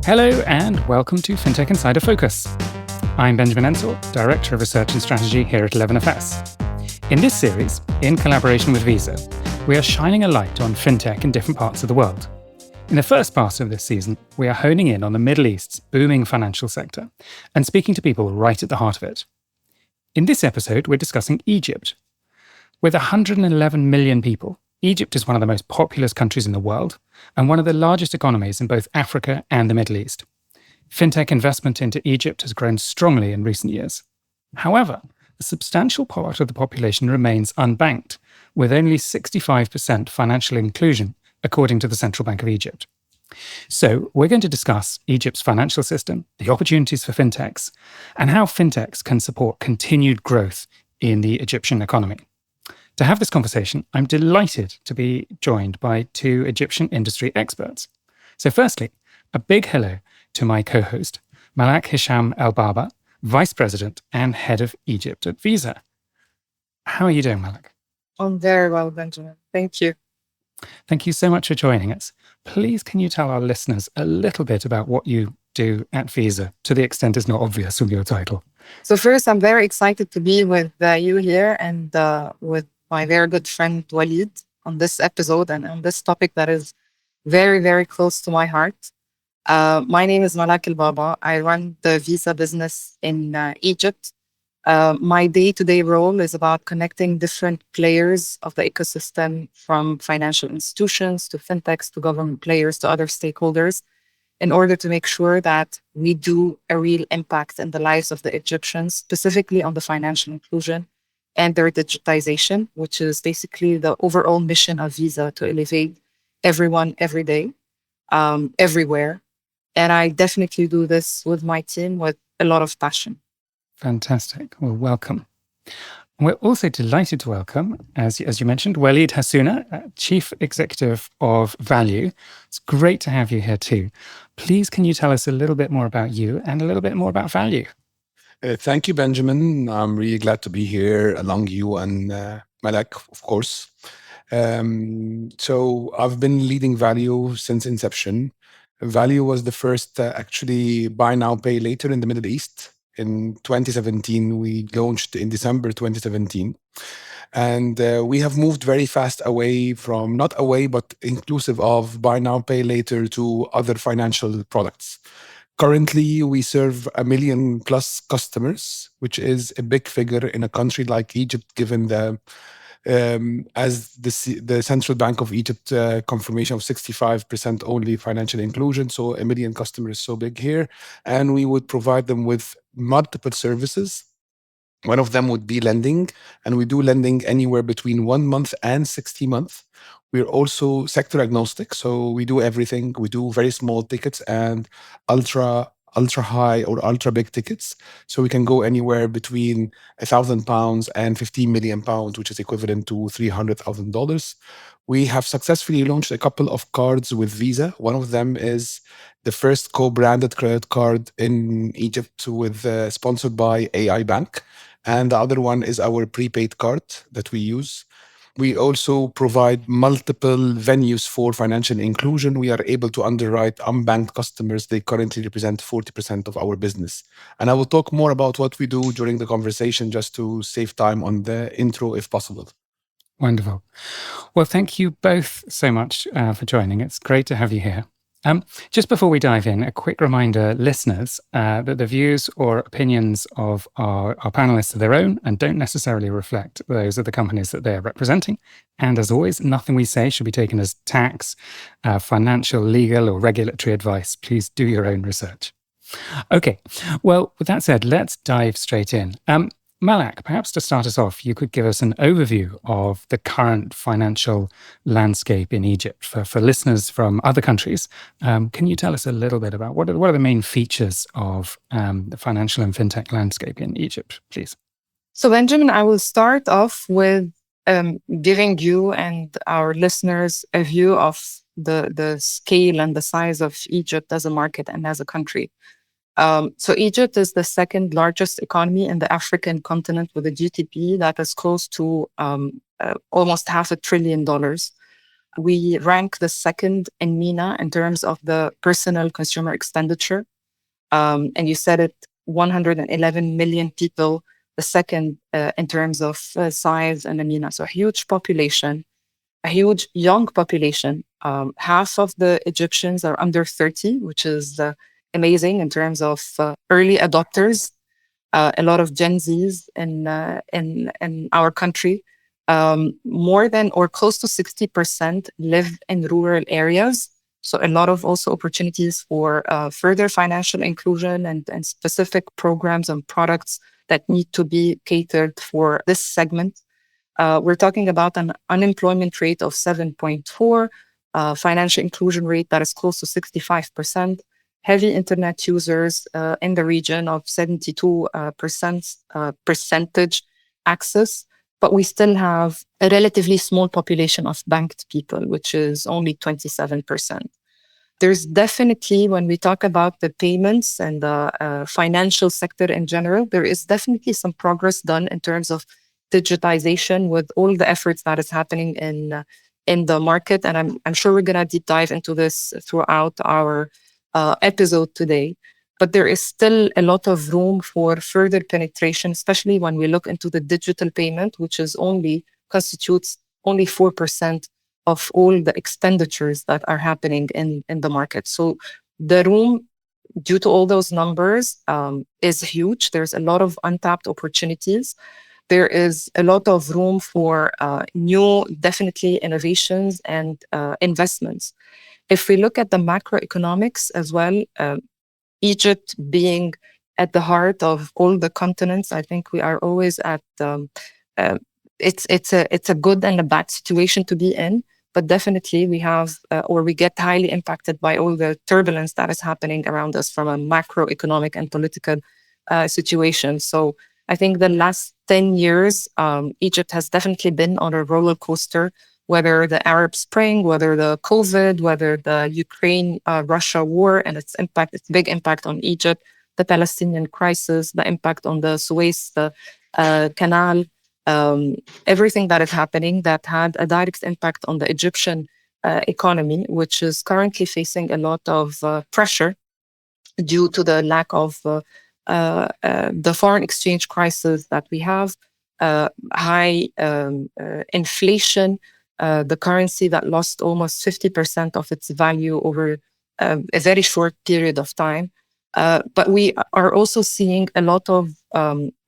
Hello and welcome to Fintech Insider Focus. I'm Benjamin Ensor, Director of Research and Strategy here at 11FS. In this series, in collaboration with Visa, we are shining a light on fintech in different parts of the world. In the first part of this season, we are honing in on the Middle East's booming financial sector and speaking to people right at the heart of it. In this episode, we're discussing Egypt. With 111 million people, Egypt is one of the most populous countries in the world and one of the largest economies in both Africa and the Middle East. Fintech investment into Egypt has grown strongly in recent years. However, a substantial part of the population remains unbanked, with only 65% financial inclusion, according to the Central Bank of Egypt. So, we're going to discuss Egypt's financial system, the opportunities for fintechs, and how fintechs can support continued growth in the Egyptian economy. To have this conversation, I'm delighted to be joined by two Egyptian industry experts. So firstly, a big hello to my co-host, Malak Hisham El-Baba, Vice President and Head of Egypt at Visa. How are you doing, Malak? I'm very well, Benjamin. Thank you. Thank you so much for joining us. Please, can you tell our listeners a little bit about what you do at Visa, to the extent it's not obvious from your title? So first, I'm very excited to be with you here and with my very good friend Walid on this episode and on this topic that is very, very close to my heart. My name is Malak El-Baba. I run the Visa business in Egypt. My day-to-day role is about connecting different players of the ecosystem, from financial institutions to fintechs to government players to other stakeholders, in order to make sure that we do a real impact in the lives of the Egyptians, specifically on the financial inclusion and their digitization, which is basically the overall mission of Visa, to elevate everyone every day, everywhere. And I definitely do this with my team with a lot of passion. Fantastic. Well, welcome. We're also delighted to welcome, as you mentioned, Walid Hassouna, Chief Executive of Value. It's great to have you here too. Please, can you tell us a little bit more about you and a little bit more about Value? Thank you, Benjamin. I'm really glad to be here along you and Malak, of course. So I've been leading Value since inception. Value was the first actually buy now, pay later in the Middle East. In 2017, we launched in December 2017. And we have moved very fast away from, not away, but inclusive of buy now, pay later to other financial products. Currently, we serve 1 million plus customers, which is a big figure in a country like Egypt, given as the Central Bank of Egypt confirmation of 65% only financial inclusion. So 1 million customers is so big here. And we would provide them with multiple services. One of them would be lending, and we do lending anywhere between 1 month and 60 months. We're also sector agnostic, so we do everything. We do very small tickets and ultra high or ultra big tickets. So we can go anywhere between £1,000 and £15 million, which is equivalent to $300,000. We have successfully launched a couple of cards with Visa. One of them is the first co-branded credit card in Egypt, with sponsored by AI Bank. And the other one is our prepaid card that we use. We also provide multiple venues for financial inclusion. We are able to underwrite unbanked customers. They currently represent 40% of our business. And I will talk more about what we do during the conversation, just to save time on the intro if possible. Wonderful. Well, thank you both so much for joining. It's great to have you here. Just before we dive in, a quick reminder, listeners, that the views or opinions of our panelists are their own and don't necessarily reflect those of the companies that they're representing. And as always, nothing we say should be taken as tax, financial, legal, or regulatory advice. Please do your own research. Okay, well, with that said, let's dive straight in. Malak, perhaps to start us off, you could give us an overview of the current financial landscape in Egypt for listeners from other countries. Can you tell us a little bit about what are the main features of the financial and fintech landscape in Egypt, please? So, Benjamin, I will start off with giving you and our listeners a view of the scale and the size of Egypt as a market and as a country. So Egypt is the second largest economy in the African continent, with a GDP that is close to almost $500 billion. We rank the second in MENA in terms of the personal consumer expenditure. And you said it, 111 million people, the second in terms of size in the MENA. So a huge population, a huge young population. Half of the Egyptians are under 30, which is amazing in terms of early adopters. A lot of Gen Zs in our country. More than or close to 60% live in rural areas. So a lot of also opportunities for further financial inclusion and specific programs and products that need to be catered for this segment. We're talking about an unemployment rate of 7.4, financial inclusion rate that is close to 65%, heavy internet users in the region of 72% percentage access. But we still have a relatively small population of banked people, which is only 27%. There's definitely, when we talk about the payments and the financial sector in general, there is definitely some progress done in terms of digitization with all the efforts that is happening in the market. And I'm sure we're going to deep dive into this throughout our episode today. But there is still a lot of room for further penetration, especially when we look into the digital payment, which constitutes only 4% of all the expenditures that are happening in the market. So the room, due to all those numbers, is huge. There's a lot of untapped opportunities. There is a lot of room for new, definitely innovations and investments. If we look at the macroeconomics as well, Egypt being at the heart of all the continents, I think we are always at it's a good and a bad situation to be in. But definitely we have or we get highly impacted by all the turbulence that is happening around us from a macroeconomic and political situation. So I think the last 10 years, Egypt has definitely been on a roller coaster, whether the Arab Spring, whether the COVID, whether the Ukraine-Russia war and its big impact on Egypt, the Palestinian crisis, the impact on the Suez Canal, everything that is happening that had a direct impact on the Egyptian economy, which is currently facing a lot of pressure due to the lack of the foreign exchange crisis that we have, high inflation, the currency that lost almost 50% of its value over a very short period of time. But we are also seeing a lot of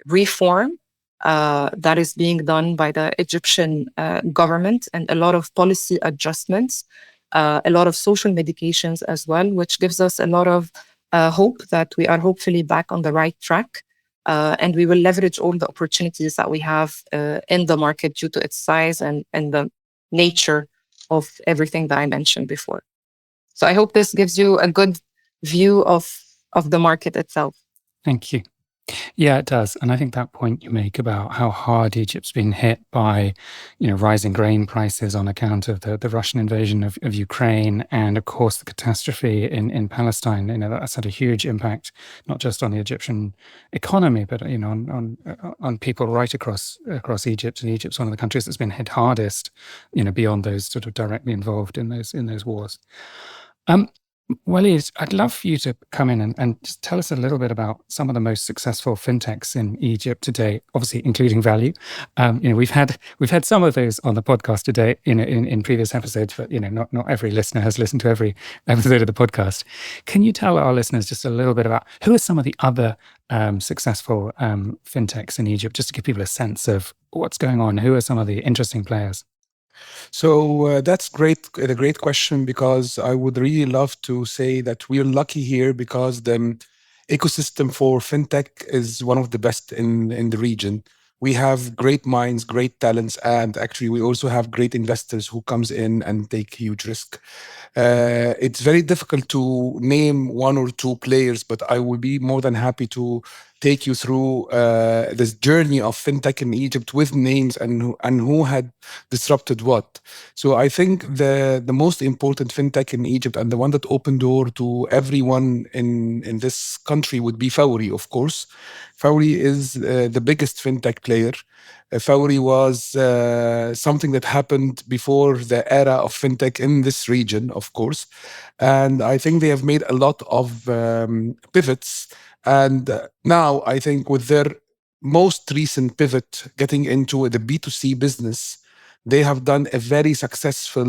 reform that is being done by the Egyptian government and a lot of policy adjustments, a lot of social medications as well, which gives us a lot of hope that we are hopefully back on the right track. And we will leverage all the opportunities that we have in the market due to its size and the nature of everything that I mentioned before. So I hope this gives you a good view of the market itself. Thank you. Yeah, it does. And I think that point you make about how hard Egypt's been hit by, rising grain prices on account of the Russian invasion of Ukraine, and of course the catastrophe in Palestine, that's had a huge impact, not just on the Egyptian economy, but on people right across Egypt. And Egypt's one of the countries that's been hit hardest, beyond those sort of directly involved in those wars. Walid, I'd love for you to come in and just tell us a little bit about some of the most successful fintechs in Egypt today, obviously including Value. We've had some of those on the podcast today in previous episodes, but not every listener has listened to every episode of the podcast. Can you tell our listeners just a little bit about who are some of the other successful fintechs in Egypt, just to give people a sense of what's going on? Who are some of the interesting players? So that's a great question, because I would really love to say that we are lucky here because the ecosystem for fintech is one of the best in the region. We have great minds, great talents, and actually we also have great investors who comes in and take huge risk. It's very difficult to name one or two players, but I would be more than happy to take you through this journey of fintech in Egypt with names and who had disrupted what. So I think the most important fintech in Egypt and the one that opened door to everyone in this country would be Fawri, of course. Fawri is the biggest fintech player. Fawri was something that happened before the era of fintech in this region, of course. And I think they have made a lot of pivots. And now I think with their most recent pivot, getting into the B2C business, they have done a very successful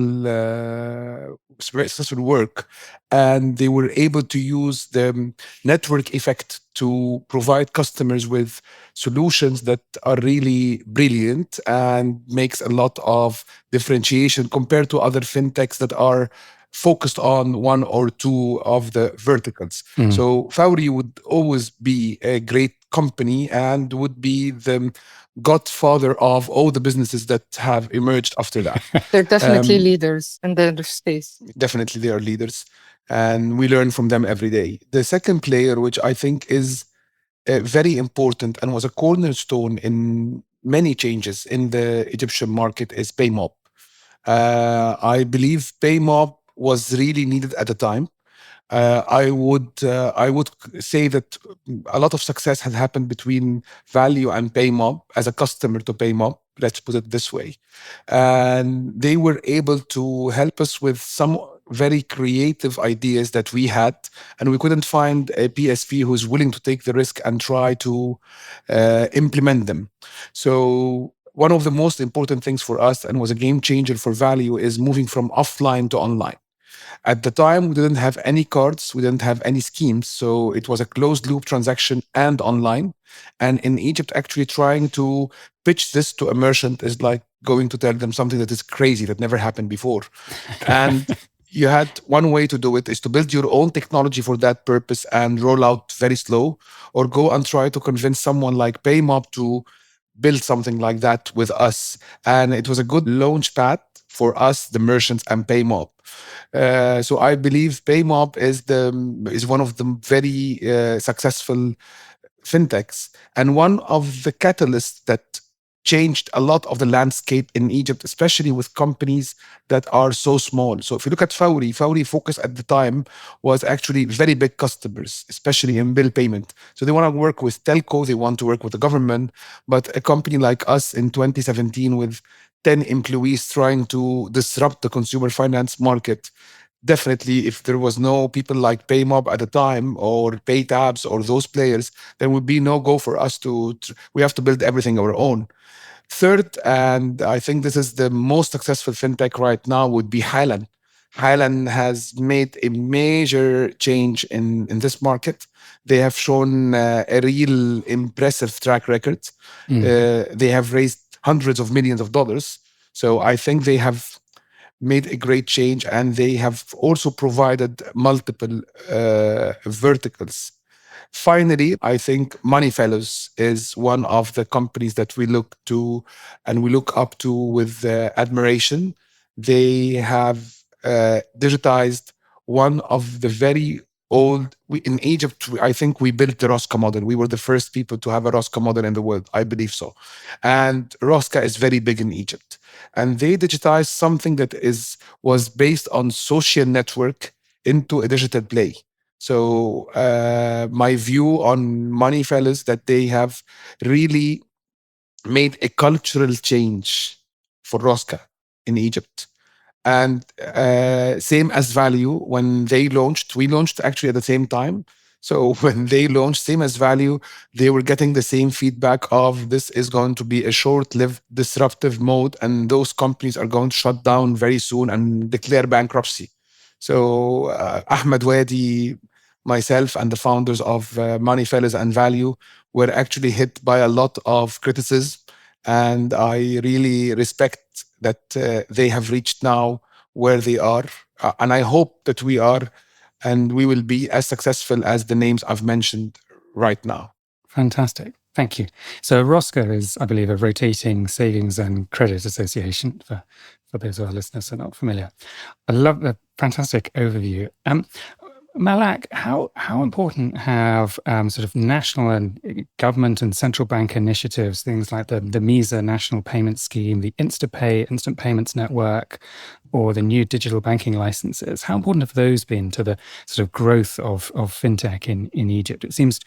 work, and they were able to use the network effect to provide customers with solutions that are really brilliant and makes a lot of differentiation compared to other fintechs that are focused on one or two of the verticals. So Fawri would always be a great company and would be the godfather of all the businesses that have emerged after that. They're definitely leaders in their space. Definitely, they are leaders, and we learn from them every day. The second player, which I think is very important and was a cornerstone in many changes in the Egyptian market, is PayMob. I believe PayMob was really needed at the time. I would say that a lot of success had happened between Value and PayMob as a customer to PayMob. Let's put it this way, and they were able to help us with some very creative ideas that we had, and we couldn't find a PSP who's willing to take the risk and try to implement them. So one of the most important things for us and was a game changer for Value is moving from offline to online. At the time, we didn't have any cards, we didn't have any schemes. So it was a closed loop transaction and online. And in Egypt, actually trying to pitch this to a merchant is like going to tell them something that is crazy, that never happened before. And you had one way to do it is to build your own technology for that purpose and roll out very slow, or go and try to convince someone like PayMob to build something like that with us. And it was a good launch pad for us, the merchants, and PayMob. So I believe PayMob is one of the very successful fintechs, and one of the catalysts that changed a lot of the landscape in Egypt, especially with companies that are so small. So if you look at Fawri focus at the time was actually very big customers, especially in bill payment. So they want to work with telco, they want to work with the government, but a company like us in 2017 with 10 employees trying to disrupt the consumer finance market, definitely if there was no people like PayMob at the time or PayTabs or those players, there would be no go for us we have to build everything our own. Third, and I think this is the most successful fintech right now, would be Highland. Highland has made a major change in this market. They have shown a real impressive track record. They have raised hundreds of millions of dollars. So I think they have made a great change, and they have also provided multiple verticals. Finally, I think Moneyfellows is one of the companies that we look to and we look up to with admiration. They have digitized one of the very old. In Egypt, I think we built the Rosca model. We were the first people to have a Rosca model in the world. I believe so. And Rosca is very big in Egypt. And they digitized something that was based on social network into a digital play. So my view on Moneyfellows that they have really made a cultural change for Rosca in Egypt. And same as Value, when they launched, we launched actually at the same time. So when they launched, same as Value, they were getting the same feedback of this is going to be a short-lived disruptive mode, and those companies are going to shut down very soon and declare bankruptcy. So Ahmed Wadi, myself, and the founders of Moneyfellows and Value were actually hit by a lot of criticism, and I really respect that they have reached now where they are, and I hope that we are, and we will be as successful as the names I've mentioned right now. Fantastic. Thank you. So Rosca is, I believe, a rotating savings and credit association for those of our listeners who are not familiar. I love the fantastic overview. Malak, how important have sort of national and government and central bank initiatives, things like the MISA National Payment Scheme, the InstaPay, Instant Payments Network, or the new digital banking licenses, how important have those been to the sort of growth of fintech in Egypt? It seems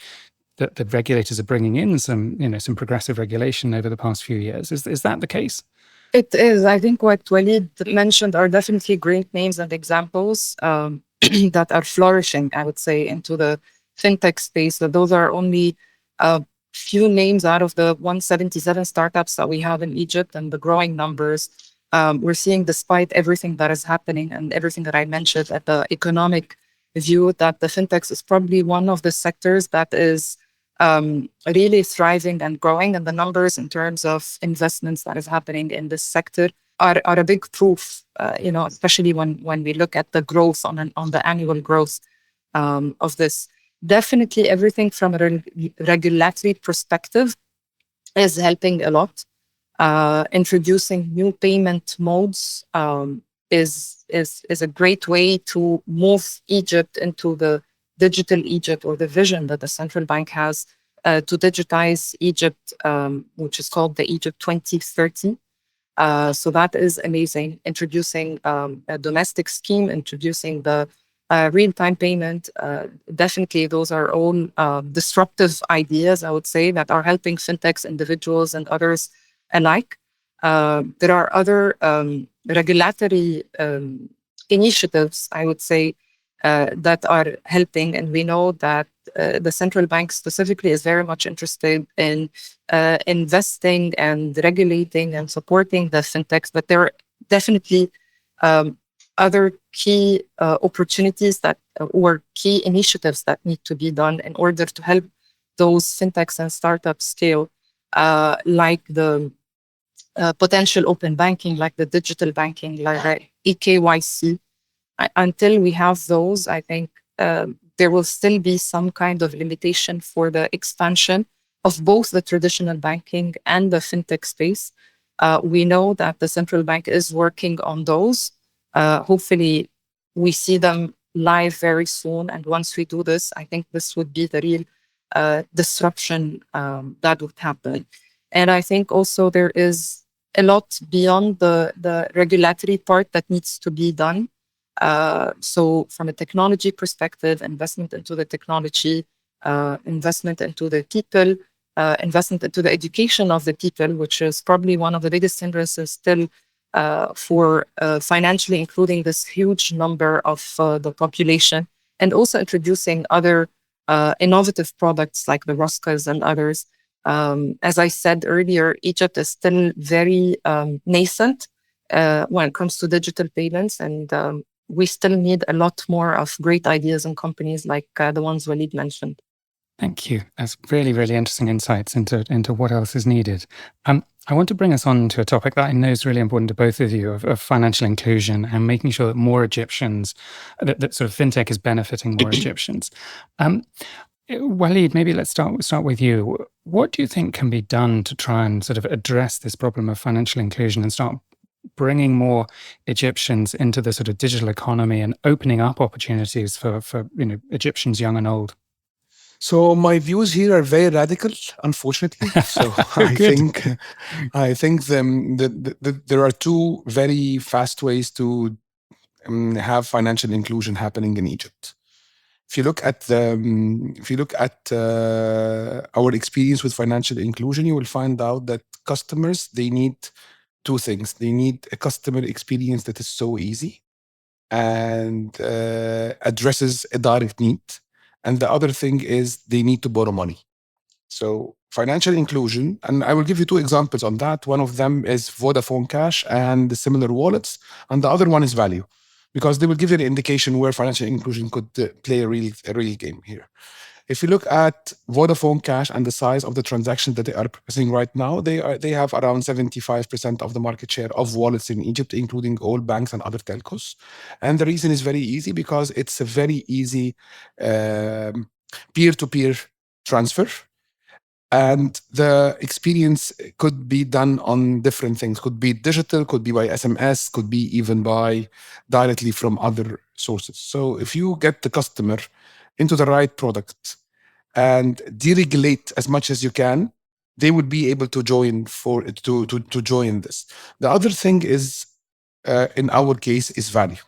that the regulators are bringing in some progressive regulation over the past few years. Is that the case? It is. I think what Walid mentioned are definitely great names and examples that are flourishing, I would say, into the fintech space. So those are only a few names out of the 177 startups that we have in Egypt and the growing numbers. We're seeing, despite everything that is happening and everything that I mentioned at the economic view, that the fintechs is probably one of the sectors that is really thriving and growing, and the numbers in terms of investments that is happening in this sector are a big proof. Especially when we look at the growth on the annual growth of this. Definitely, everything from a regulatory perspective is helping a lot. Introducing new payment modes is a great way to move Egypt into the digital Egypt, or the vision that the central bank has to digitize Egypt, which is called the Egypt 2030. So that is amazing. Introducing a domestic scheme, introducing the real-time payment. Definitely, those are all disruptive ideas, I would say, that are helping fintechs, individuals, and others alike. There are other regulatory initiatives, I would say, that are helping. And we know that the central bank specifically is very much interested in investing and regulating and supporting the fintechs. But there are definitely other key opportunities or key initiatives that need to be done in order to help those fintechs and startups scale, like the potential open banking, like the digital banking, like EKYC. Until we have those, I think there will still be some kind of limitation for the expansion of both the traditional banking and the fintech space. We know that the central bank is working on those. Hopefully, we see them live very soon. And once we do this, I think this would be the real disruption that would happen. And I think also there is a lot beyond the regulatory part that needs to be done. So from a technology perspective, investment into the technology, investment into the people, investment into the education of the people, which is probably one of the biggest hindrances still for financially including this huge number of the population, and also introducing other innovative products like the Roscas and others. As I said earlier, Egypt is still very nascent when it comes to digital payments, and we still need a lot more of great ideas and companies like the ones Walid mentioned. Thank you. That's really, really interesting insights into what else is needed. I want to bring us on to a topic that I know is really important to both of you, of financial inclusion and making sure that more Egyptians, that sort of fintech is benefiting more Egyptians. Walid, maybe let's start with you. What do you think can be done to try and sort of address this problem of financial inclusion and start bringing more Egyptians into the sort of digital economy and opening up opportunities for Egyptians young and old? So my views here are very radical, unfortunately. So I think there are two very fast ways to have financial inclusion happening in Egypt. If you look at our experience with financial inclusion, you will find out that customers, they need two things. They need a customer experience that is so easy and addresses a direct need. And the other thing is they need to borrow money. So financial inclusion, and I will give you two examples on that. One of them is Vodafone Cash and the similar wallets, and the other one is Value, because they will give you an indication where financial inclusion could play a real game here. If you look at Vodafone Cash and the size of the transactions that they are processing right now, they have around 75% of the market share of wallets in Egypt, including all banks and other telcos. And the reason is very easy, because it's a very easy peer-to-peer transfer. And the experience could be done on different things. Could be digital, could be by SMS, could be even by directly from other sources. So if you get the customer into the right product and deregulate as much as you can, they would be able to join to join this. The other thing is, in our case, is value.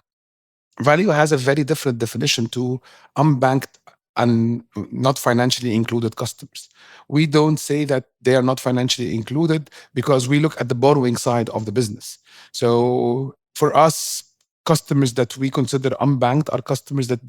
Value has a very different definition to unbanked and not financially included customers. We don't say that they are not financially included because we look at the borrowing side of the business. So for us, customers that we consider unbanked are customers that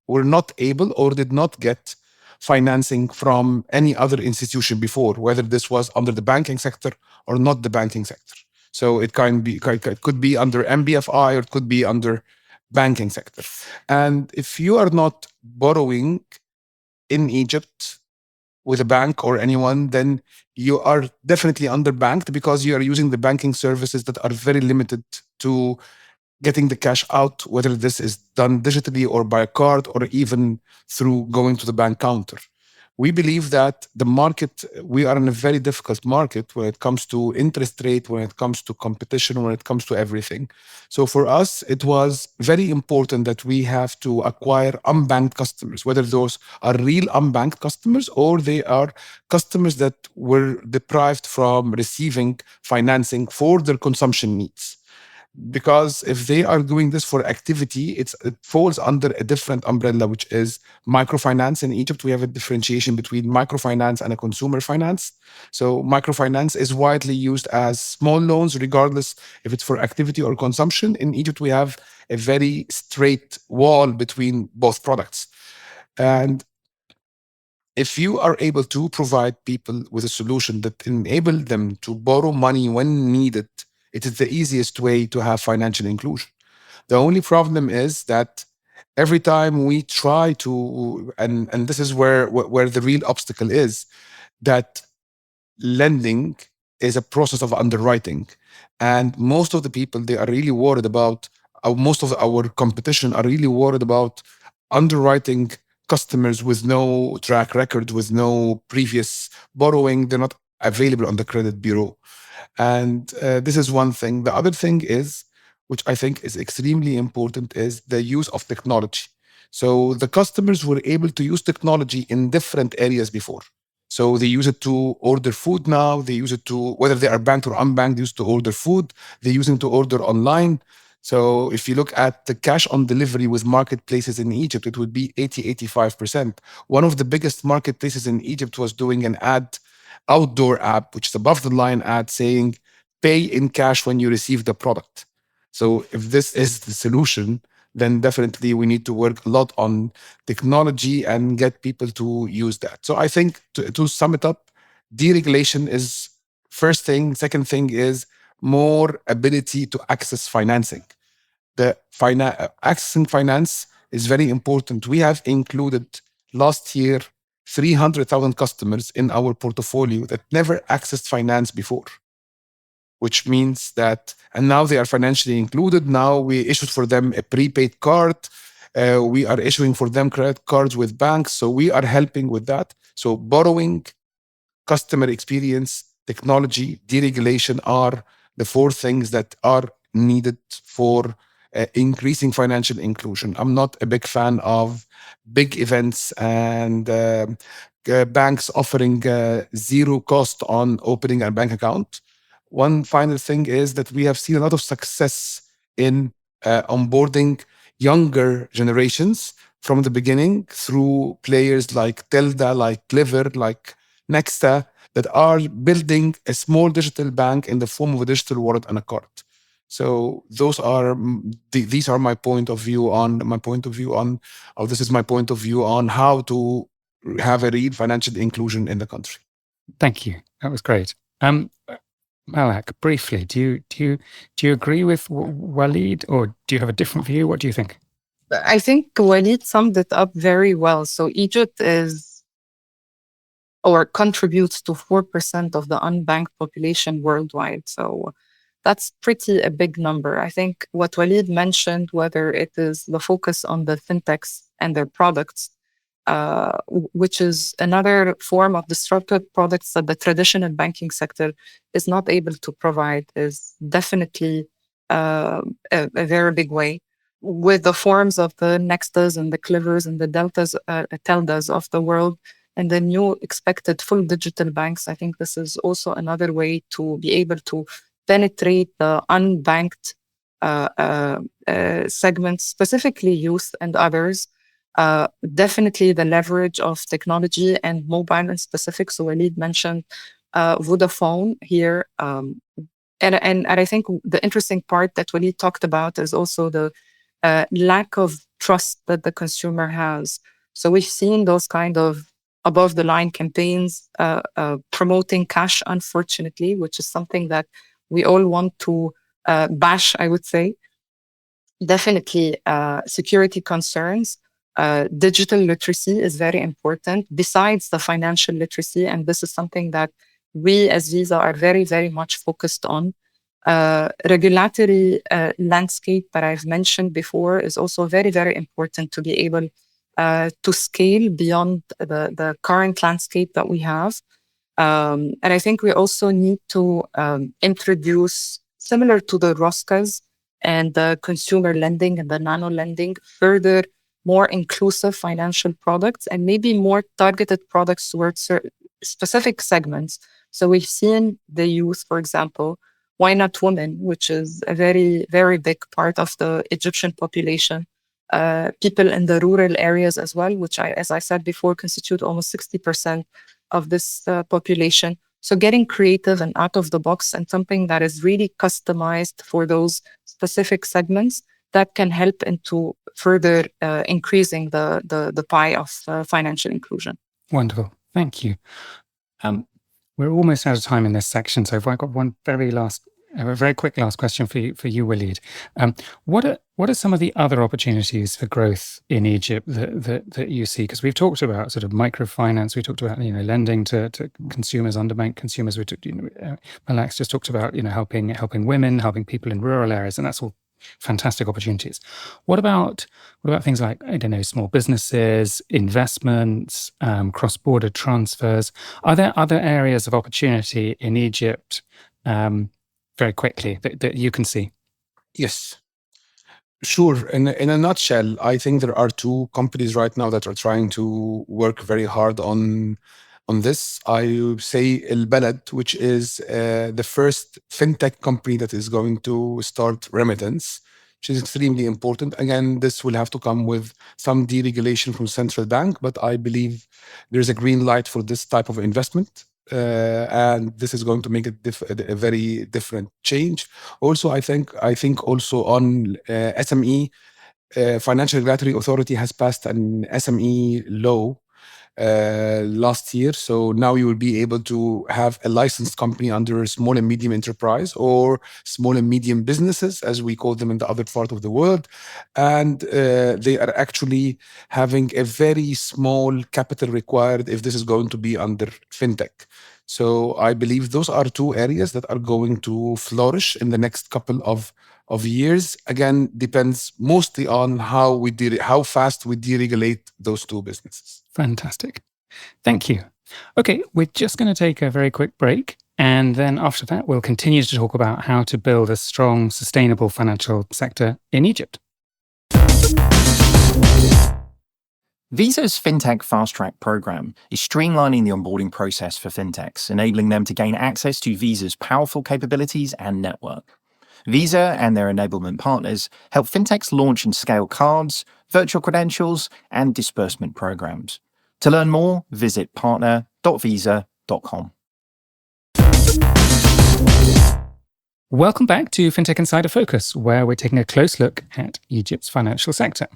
were not able or did not get financing from any other institution before, whether this was under the banking sector or not the banking sector. So it could be under MBFI or it could be under banking sector. And if you are not borrowing in Egypt with a bank or anyone, then you are definitely underbanked because you are using the banking services that are very limited to getting the cash out, whether this is done digitally or by a card or even through going to the bank counter. We believe that the market, we are in a very difficult market when it comes to interest rate, when it comes to competition, when it comes to everything. So for us, it was very important that we have to acquire unbanked customers, whether those are real unbanked customers or they are customers that were deprived from receiving financing for their consumption needs. Because if they are doing this for activity, it falls under a different umbrella, which is microfinance. In Egypt, we have a differentiation between microfinance and a consumer finance. So microfinance is widely used as small loans, regardless if it's for activity or consumption. In Egypt, we have a very straight wall between both products. And if you are able to provide people with a solution that enable them to borrow money when needed, it is the easiest way to have financial inclusion. The only problem is that every time we try to, and this is where the real obstacle is, that lending is a process of underwriting. And most of the people, they are really worried about, most of our competition are really worried about underwriting customers with no track record, with no previous borrowing. They're not available on the credit bureau. And this is one thing. The other thing is, which I think is extremely important, is the use of technology. So the customers were able to use technology in different areas before. So they use it to order food now. They use it to, whether they are banked or unbanked, they use it to order food. They use it to order online. So if you look at the cash on delivery with marketplaces in Egypt, it would be 85%. One of the biggest marketplaces in Egypt was doing an outdoor app, which is above the line ad saying, pay in cash when you receive the product. So if this is the solution, then definitely we need to work a lot on technology and get people to use that. So I think to sum it up, deregulation is first thing. Second thing is more ability to access financing. Accessing finance is very important. We have included last year 300,000 customers in our portfolio that never accessed finance before, which means that, and now they are financially included. Now we issued for them a prepaid card. We are issuing for them credit cards with banks. So we are helping with that. So borrowing, customer experience, technology, deregulation are the four things that are needed for increasing financial inclusion. I'm not a big fan of big events and banks offering zero cost on opening a bank account. One final thing is that we have seen a lot of success in onboarding younger generations from the beginning through players like Tilda, like Clever, like Nexta, that are building a small digital bank in the form of a digital wallet and a card. So these are my point of view on this is my point of view on how to have a real financial inclusion in the country. Thank you. That was great. Malak, briefly, do you agree with Walid, or do you have a different view? What do you think? I think Walid summed it up very well. So Egypt is, or contributes to 4% of the unbanked population worldwide. So that's pretty a big number. I think what Walid mentioned, whether it is the focus on the fintechs and their products, which is another form of disruptive products that the traditional banking sector is not able to provide, is definitely a very big way. with the forms of the Nextas and the Clivers and the Deltas, Teldas of the world, and the new expected full digital banks, I think this is also another way to be able to penetrate the unbanked segments, specifically youth and others. Definitely the leverage of technology and mobile in specific. So Walid mentioned Vodafone here. And I think the interesting part that Walid talked about is also the lack of trust that the consumer has. So we've seen those kind of above the line campaigns promoting cash, unfortunately, which is something that we all want to bash, I would say. Definitely security concerns. Digital literacy is very important besides the financial literacy. And this is something that we as Visa are very, very much focused on. Regulatory landscape that I've mentioned before is also very, very important to be able to scale beyond the current landscape that we have. And I think we also need to introduce, similar to the ROSCAs and the consumer lending and the nano lending, further more inclusive financial products and maybe more targeted products towards specific segments. So we've seen the youth, for example. Why not women, which is a very, very big part of the Egyptian population. People in the rural areas as well, which, as I said before, constitute almost 60% of this population. So getting creative and out of the box and something that is really customized for those specific segments that can help into further increasing the pie of financial inclusion. Wonderful. Thank you. We're almost out of time in this section, so I've got a very quick last question for you, Walid. What are some of the other opportunities for growth in Egypt that you see? Because we've talked about sort of microfinance, we talked about lending to consumers, underbanked consumers. We talked, Malak's just talked about helping women, helping people in rural areas, and that's all fantastic opportunities. What about things like, I don't know, small businesses, investments, cross-border transfers? Are there other areas of opportunity in Egypt very quickly that you can see? Yes, sure. In a nutshell, I think there are two companies right now that are trying to work very hard on this. I would say El Balad, which is the first fintech company that is going to start remittance, which is extremely important. Again, this will have to come with some deregulation from central bank, but I believe there's a green light for this type of investment. And this is going to make a very different change. Also, I think also on SME, Financial Regulatory Authority has passed an SME law last year. So now you will be able to have a licensed company under small and medium enterprise, or small and medium businesses, as we call them in the other part of the world. And they are actually having a very small capital required if this is going to be under fintech. So I believe those are two areas that are going to flourish in the next couple of years. Again, depends mostly on how fast we deregulate those two businesses. Fantastic. Thank you. Okay, we're just going to take a very quick break. And then after that, we'll continue to talk about how to build a strong, sustainable financial sector in Egypt. Visa's FinTech Fast Track program is streamlining the onboarding process for fintechs, enabling them to gain access to Visa's powerful capabilities and network. Visa and their enablement partners help fintechs launch and scale cards, virtual credentials, and disbursement programs. To learn more, visit partner.visa.com. Welcome back to Fintech Insider Focus, where we're taking a close look at Egypt's financial sector.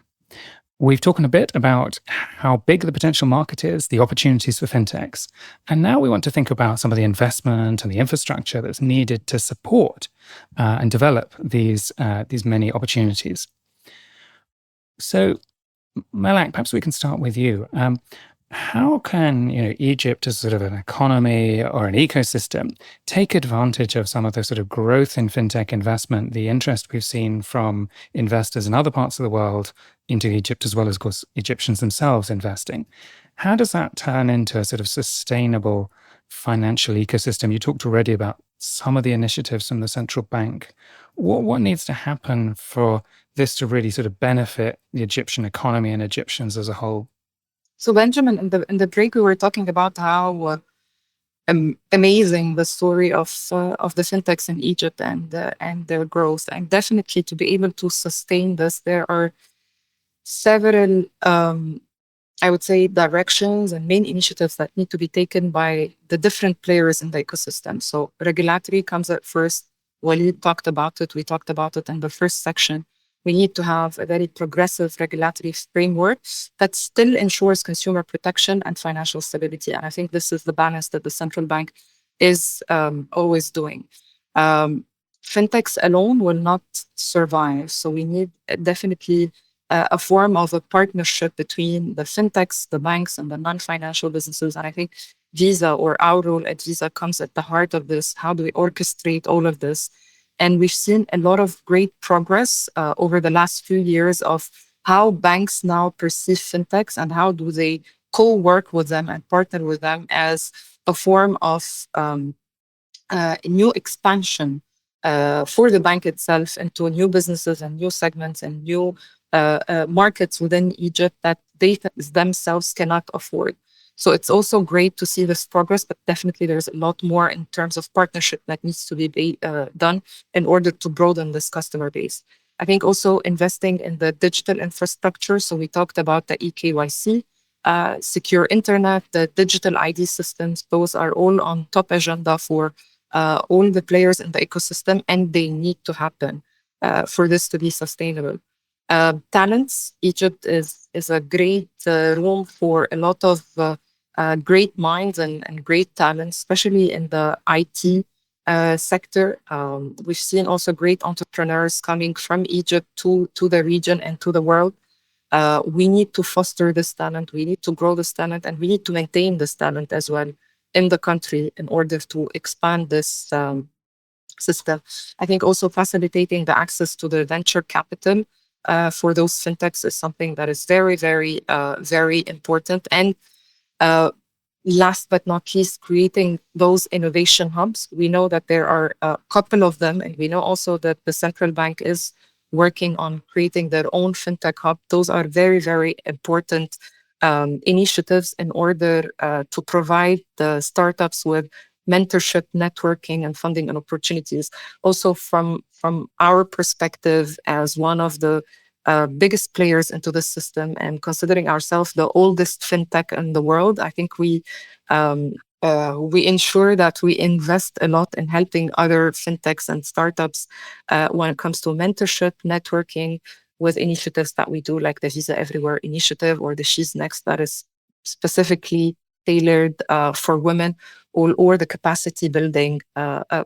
We've talked a bit about how big the potential market is, the opportunities for fintechs, and now we want to think about some of the investment and the infrastructure that's needed to support and develop these many opportunities. So, Malak, perhaps we can start with you. How can Egypt, as sort of an economy or an ecosystem, take advantage of some of the sort of growth in fintech investment, the interest we've seen from investors in other parts of the world into Egypt, as well as, of course, Egyptians themselves investing? How does that turn into a sort of sustainable financial ecosystem? You talked already about some of the initiatives from the central bank. What needs to happen for this to really sort of benefit the Egyptian economy and Egyptians as a whole? So Benjamin, in the break, we were talking about how amazing the story of the fintechs in Egypt and their growth, and definitely to be able to sustain this, there are several, I would say, directions and main initiatives that need to be taken by the different players in the ecosystem. So regulatory comes at first. Walid talked about it. We talked about it in the first section. We need to have a very progressive regulatory framework that still ensures consumer protection and financial stability. And I think this is the balance that the central bank is always doing. Fintechs alone will not survive. So we need definitely a form of a partnership between the fintechs, the banks, and the non-financial businesses. And I think Visa, or our role at Visa, comes at the heart of this. How do we orchestrate all of this? And we've seen a lot of great progress over the last few years of how banks now perceive fintechs and how do they co-work with them and partner with them as a form of new expansion for the bank itself into new businesses and new segments and new markets within Egypt that they themselves cannot afford. So it's also great to see this progress, but definitely there's a lot more in terms of partnership that needs to be done in order to broaden this customer base. I think also investing in the digital infrastructure. So we talked about the eKYC, secure internet, the digital ID systems. Those are all on top agenda for all the players in the ecosystem, and they need to happen for this to be sustainable. Talents. Egypt is a great room for a lot of great minds and great talents, especially in the IT sector. We've seen also great entrepreneurs coming from Egypt to the region and to the world. We need to foster this talent, we need to grow this talent, and we need to maintain this talent as well in the country in order to expand this system. I think also facilitating the access to the venture capital for those fintechs is something that is very, very, very important. And last but not least, creating those innovation hubs. We know that there are a couple of them, and we know also that the central bank is working on creating their own fintech hub. Those are very, very important initiatives in order to provide the startups with mentorship, networking, and funding and opportunities. Also, from our perspective as one of the biggest players into the system, and considering ourselves the oldest fintech in the world, I think we ensure that we invest a lot in helping other fintechs and startups when it comes to mentorship, networking, with initiatives that we do, like the Visa Everywhere initiative or the She's Next, that is specifically tailored for women, or the capacity building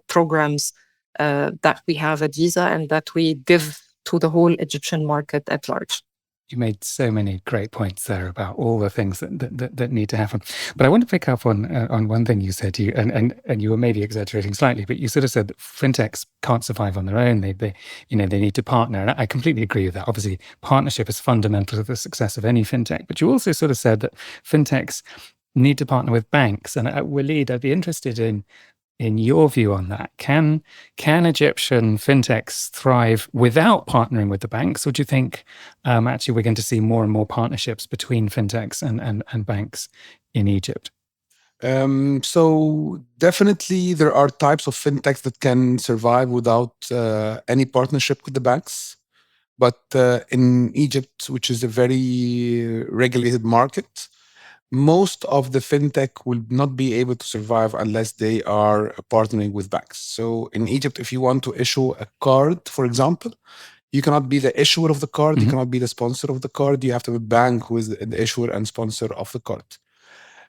programs that we have at Visa and that we give to the whole Egyptian market at large. You made so many great points there about all the things that need to happen. But I want to pick up on one thing you said, and you were maybe exaggerating slightly, but you sort of said that fintechs can't survive on their own. They need to partner. And I completely agree with that. Obviously, partnership is fundamental to the success of any fintech. But you also sort of said that fintechs need to partner with banks. And Walid, I'd be interested in your view on that. Can Egyptian fintechs thrive without partnering with the banks? Or do you think actually we're going to see more and more partnerships between fintechs and banks in Egypt? So definitely there are types of fintechs that can survive without any partnership with the banks. But in Egypt, which is a very regulated market, most of the fintech will not be able to survive unless they are partnering with banks. So in Egypt, if you want to issue a card, for example, you cannot be the issuer of the card, you cannot be the sponsor of the card, you have to be a bank with the issuer and sponsor of the card.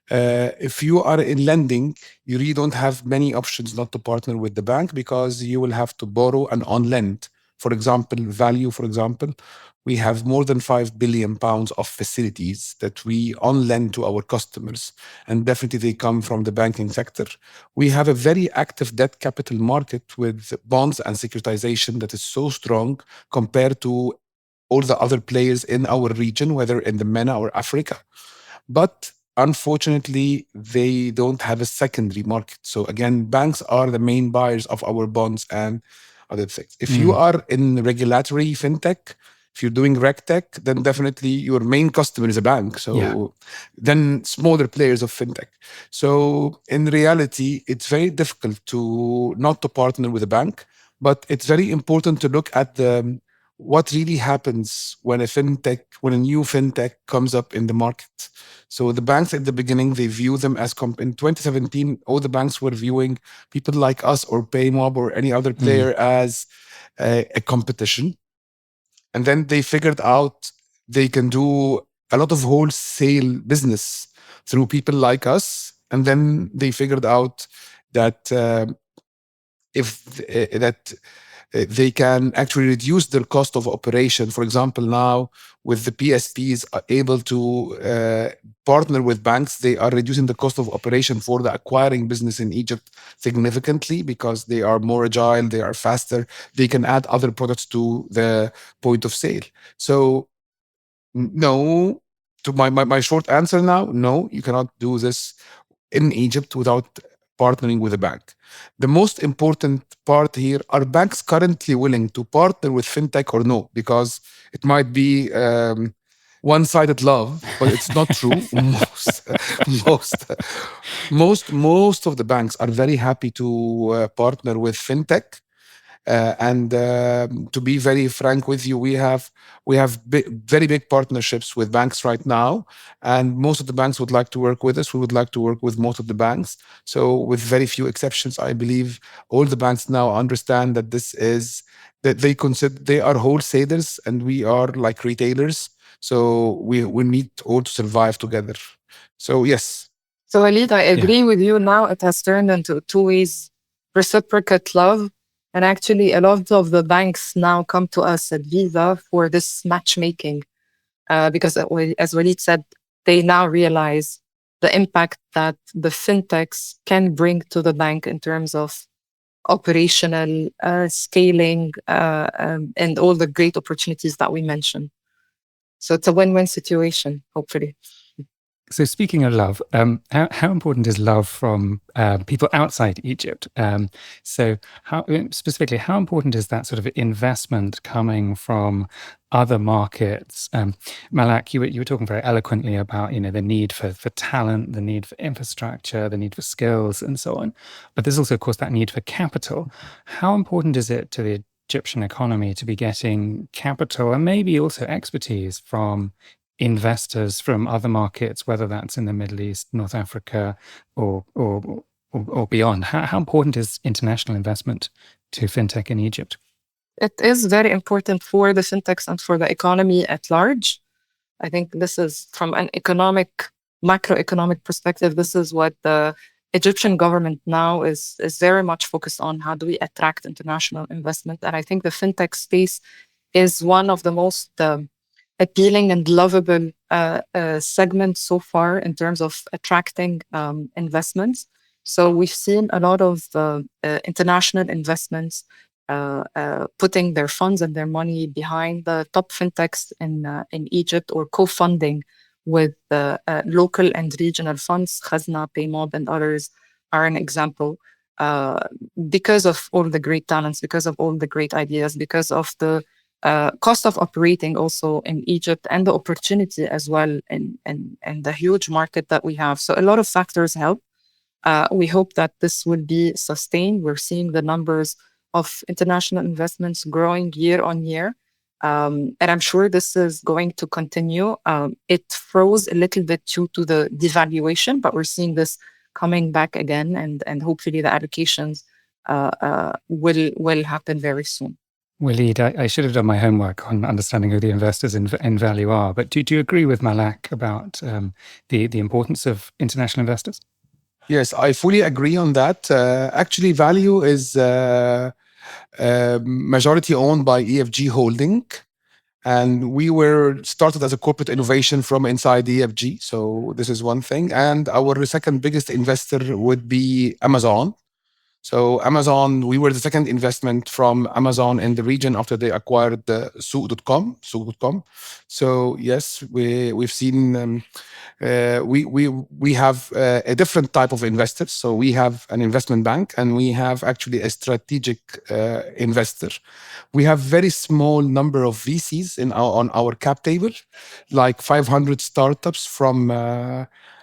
If you are in lending, you really don't have many options not to partner with the bank, because you will have to borrow and on-lend. For example, Value, for example, we have more than £5 billion of facilities that we on-lend to our customers, and definitely they come from the banking sector. We have a very active debt capital market with bonds and securitization that is so strong compared to all the other players in our region, whether in the MENA or Africa. But unfortunately, they don't have a secondary market. So again, banks are the main buyers of our bonds and other things. If you are in regulatory fintech, If you're doing RegTech, then definitely your main customer is a bank. So then smaller players of fintech. So in reality, it's very difficult to not to partner with a bank, but it's very important to look at the what really happens when when a new fintech comes up in the market. So the banks at the beginning, they view them as in 2017, all the banks were viewing people like us or Paymob or any other player as a competition. And then they figured out they can do a lot of wholesale business through people like us. And then they figured out that if that they can actually reduce their cost of operation. For example, now with the PSPs are able to partner with banks, they are reducing the cost of operation for the acquiring business in Egypt significantly because they are more agile, they are faster, they can add other products to the point of sale. So no, to my short answer now, no, you cannot do this in Egypt without partnering with a bank. The most important part here, are banks currently willing to partner with fintech or no? Because it might be one-sided love, but it's not true. Most of the banks are very happy to partner with fintech. And to be very frank with you, we have very big partnerships with banks right now, and most of the banks would like to work with us. We would like to work with most of the banks. So, with very few exceptions, I believe all the banks now understand that that they consider they are wholesalers and we are like retailers. So we need all to survive together. So yes. So Walid, I agree with you. Now it has turned into two ways, reciprocate love. And actually, a lot of the banks now come to us at Visa for this matchmaking, because as Walid said, they now realize the impact that the fintechs can bring to the bank in terms of operational scaling and all the great opportunities that we mentioned. So it's a win-win situation, hopefully. So speaking of love, how important is love from people outside Egypt? So specifically, how important is that sort of investment coming from other markets? Malak, you were talking very eloquently about the need for talent, the need for infrastructure, the need for skills, and so on. But there's also, of course, that need for capital. How important is it to the Egyptian economy to be getting capital and maybe also expertise from investors from other markets, whether that's in the Middle East, North Africa, or beyond? How important is international investment to fintech in Egypt? It is very important for the fintechs and for the economy at large. I think this is from an macroeconomic perspective, this is what the Egyptian government now is very much focused on. How do we attract international investment? And I think the fintech space is one of the most appealing and lovable segment so far in terms of attracting investments. So we've seen a lot of international investments putting their funds and their money behind the top fintechs in Egypt, or co-funding with local and regional funds. Khazna, Paymob, and others are an example. Because of all the great talents, because of all the great ideas, because of the cost of operating also in Egypt, and the opportunity as well in the huge market that we have. So a lot of factors help. We hope that this will be sustained. We're seeing the numbers of international investments growing year on year. And I'm sure this is going to continue. It froze a little bit due to the devaluation, but we're seeing this coming back again, and hopefully the allocations will happen very soon. Walid, I should have done my homework on understanding who the investors in value are, but do you agree with Malak about the importance of international investors? Yes, I fully agree on that. Actually, Value is majority owned by EFG Holding, and we were started as a corporate innovation from inside EFG. So this is one thing. And our second biggest investor would be Amazon. So Amazon, we were the second investment from Amazon in the region after they acquired the Souk.com. So yes, we've seen we have a different type of investors. So we have an investment bank and we have actually a strategic investor. We have very small number of VCs on our cap table, like 500 startups from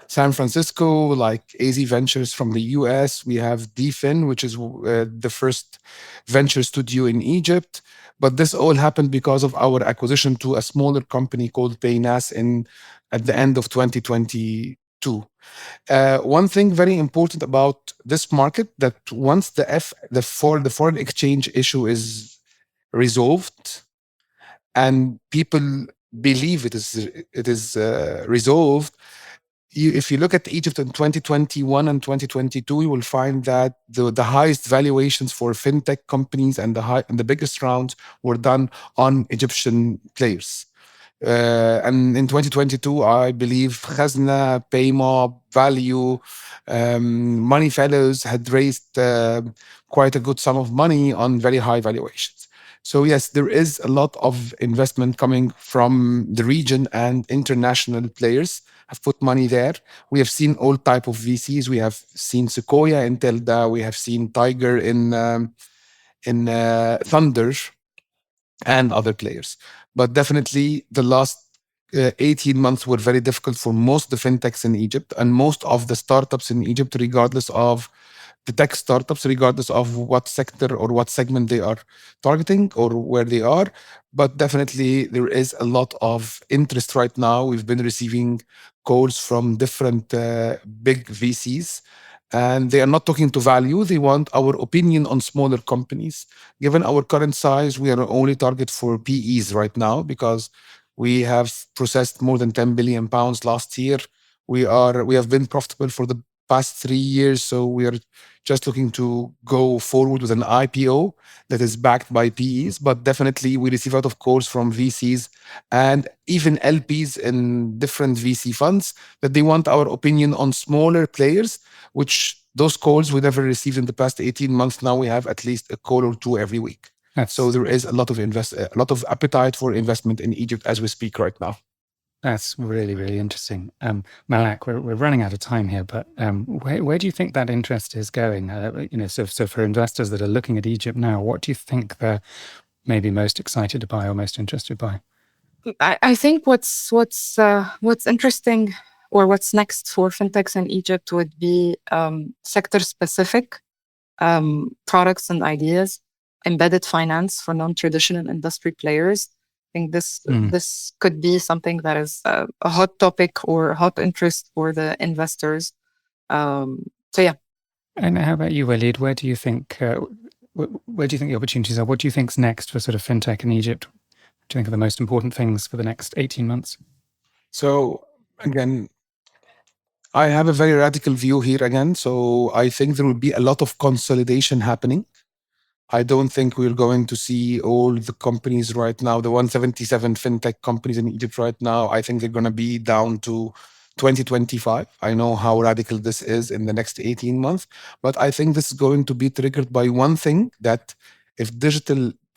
San Francisco, like AZ Ventures from the US. We have DFIN, which is the first venture studio in Egypt. But this all happened because of our acquisition to a smaller company called Paynas at the end of 2022. One thing very important about this market, that once the foreign exchange issue is resolved and people believe it is resolved, if you look at Egypt in 2021 and 2022, you will find that the highest valuations for fintech companies and the biggest rounds were done on Egyptian players. And in 2022, I believe Khazna, Paymob, Value, Money Fellows had raised quite a good sum of money on very high valuations. So yes, there is a lot of investment coming from the region, and international players have put money there. We have seen all type of VCs. We have seen Sequoia in Telda. We have seen Tiger in Thunder and other players. But definitely the last 18 months were very difficult for most of the fintechs in Egypt and most of the startups in Egypt, regardless of the tech startups, regardless of what sector or what segment they are targeting or where they are. But definitely there is a lot of interest right now. We've been receiving calls from different big VCs, and they are not talking to value. They want our opinion on smaller companies. Given our current size, we are only target for PEs right now because we have processed more than 10 billion pounds last year. We have been profitable for the past 3 years, so we are just looking to go forward with an IPO that is backed by PEs. But definitely we receive a lot of calls from VCs and even LPs in different VC funds that they want our opinion on smaller players, which those calls we never received in the past 18 months. Now we have at least a call or two every week. So there is a lot of appetite for investment in Egypt as we speak right now. That's really, really interesting. Malak, we're running out of time here, but where do you think that interest is going? So for investors that are looking at Egypt now, what do you think they're maybe most excited to buy or most interested by? I think what's interesting, or what's next for fintechs in Egypt, would be sector-specific products and ideas, embedded finance for non-traditional industry players. I think this could be something that is a hot topic or a hot interest for the investors. So yeah. And how about you, Walid? Where do you think the opportunities are? What do you think's next for sort of fintech in Egypt? What do you think are the most important things for the next 18 months? So again, I have a very radical view here again. So I think there will be a lot of consolidation happening. I don't think we're going to see all the companies right now, the 177 fintech companies in Egypt right now. I think they're going to be down to 2025. I know how radical this is in the next 18 months, but I think this is going to be triggered by one thing, that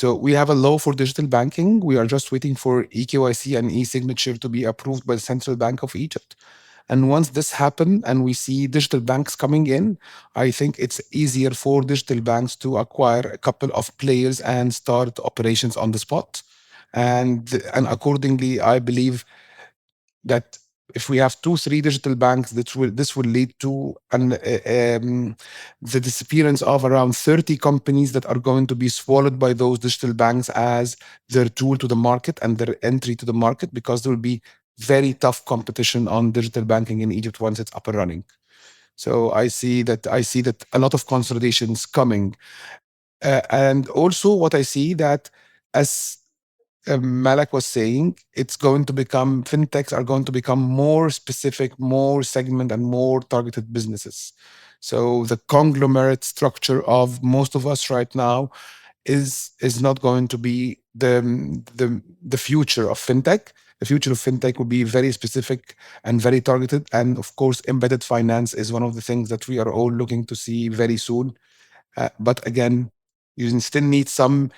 we have a law for digital banking. We are just waiting for EKYC and e-signature to be approved by the Central Bank of Egypt. And once this happens and we see digital banks coming in, I think it's easier for digital banks to acquire a couple of players and start operations on the spot. And accordingly, I believe that if we have 2-3 digital banks, this will lead to the disappearance of around 30 companies that are going to be swallowed by those digital banks as their tool to the market and their entry to the market, because there will be very tough competition on digital banking in Egypt once it's up and running. So I see that a lot of consolidation is coming. And also what I see that, as Malak was saying, fintechs are going to become more specific, more segment, and more targeted businesses. So the conglomerate structure of most of us right now is not going to be the future of fintech. The future of fintech will be very specific and very targeted. And of course, embedded finance is one of the things that we are all looking to see very soon. But again, you still need some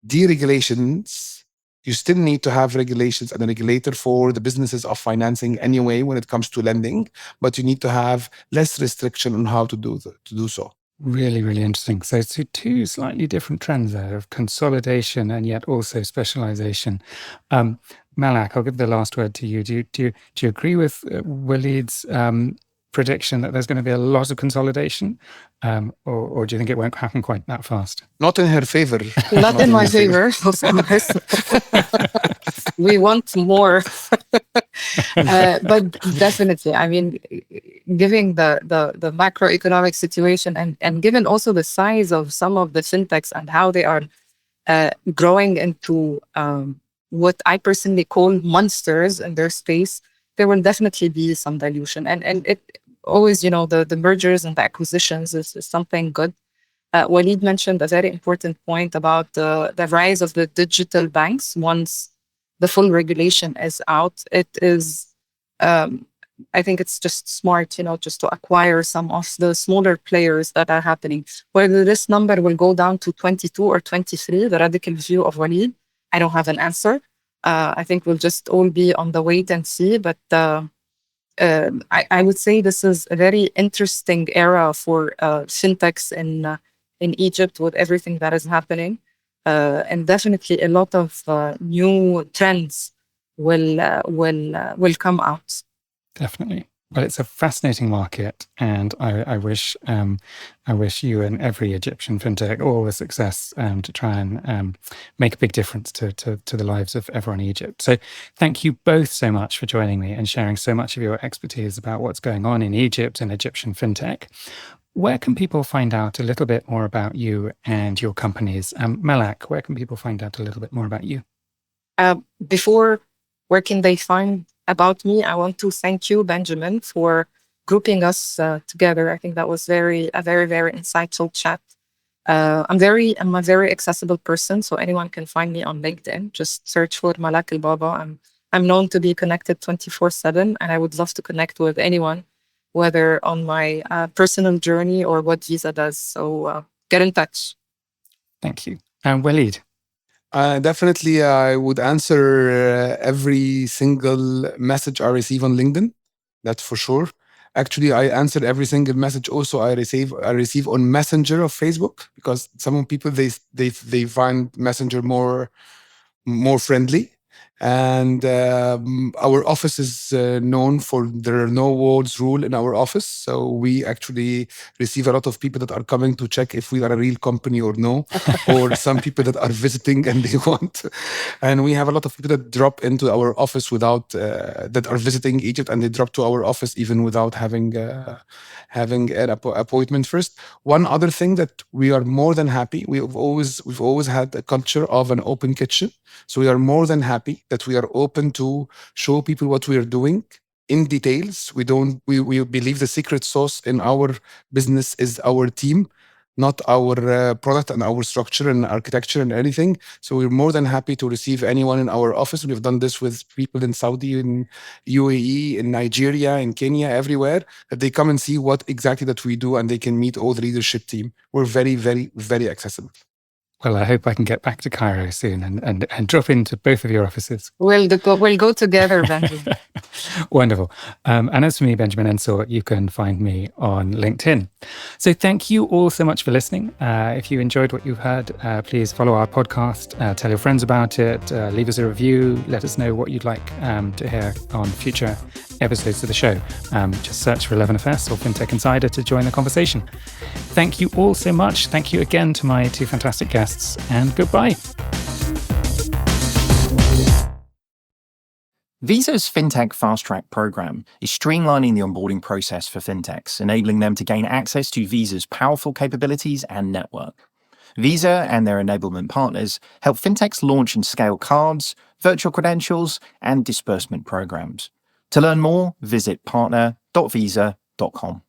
deregulations. You still need to have regulations and a regulator for the businesses of financing anyway when it comes to lending, but you need to have less restriction on how to do so. Really, really interesting. So two slightly different trends there of consolidation and yet also specialization. Malak, I'll give the last word to you. Do you agree with Waleed's prediction that there's going to be a lot of consolidation, or do you think it won't happen quite that fast? Not in her favor. Not in my favor, of course. We want more. But definitely, I mean, given the macroeconomic situation and given also the size of some of the fintechs and how they are growing into what I personally call monsters in their space, there will definitely be some dilution. And it always, the mergers and the acquisitions is something good. Waleed mentioned a very important point about the rise of the digital banks. Once the full regulation is out, it is, I think it's just smart, just to acquire some of the smaller players that are happening. Whether this number will go down to 22 or 23, the radical view of Waleed, I don't have an answer. I think we'll just all be on the wait and see. But I would say this is a very interesting era for fintechs in Egypt with everything that is happening. And definitely a lot of new trends will come out. Definitely. Well, it's a fascinating market, and I wish you and every Egyptian fintech all the success to try and make a big difference to the lives of everyone in Egypt. So thank you both so much for joining me and sharing so much of your expertise about what's going on in Egypt and Egyptian fintech. Where can people find out a little bit more about you and your companies? Malak, where can people find out a little bit more about you? Before, where can they find about me? I want to thank you, Benjamin, for grouping us together. I think that was a very, very insightful chat. I'm a very accessible person, so anyone can find me on LinkedIn. Just search for Malak El Baba. I'm known to be connected 24/7, and I would love to connect with anyone, whether on my personal journey or what Visa does. So get in touch. Thank you. And Waleed? Definitely, I would answer every single message I receive on LinkedIn. That's for sure. Actually, I answer every single message also I receive on Messenger of Facebook, because some people they find Messenger more friendly. And our office is known for there are no walls rule in our office. So we actually receive a lot of people that are coming to check if we are a real company or no, or some people that are visiting and they want. And we have a lot of people that drop into our office without that are visiting Egypt, and they drop to our office even without having an appointment first. One other thing that we are more than happy. We've always had a culture of an open kitchen. So we are more than happy that we are open to show people what we are doing in details. We believe the secret sauce in our business is our team, not our product and our structure and architecture and anything. So we're more than happy to receive anyone in our office. We've done this with people in Saudi, in UAE, in Nigeria, in Kenya, everywhere, that they come and see what exactly that we do, and they can meet all the leadership team. We're very, very, very accessible. Well, I hope I can get back to Cairo soon and drop into both of your offices. We'll go together, Benjamin. Wonderful. And as for me, Benjamin Ensor, you can find me on LinkedIn. So thank you all so much for listening. If you enjoyed what you've heard, please follow our podcast, tell your friends about it, leave us a review, let us know what you'd like to hear on future episodes of the show. Just search for 11FS or Fintech Insider to join the conversation. Thank you all so much. Thank you again to my two fantastic guests, and goodbye. Visa's Fintech Fast Track program is streamlining the onboarding process for fintechs, enabling them to gain access to Visa's powerful capabilities and network. Visa and their enablement partners help fintechs launch and scale cards, virtual credentials, and disbursement programs. To learn more, visit partner.visa.com.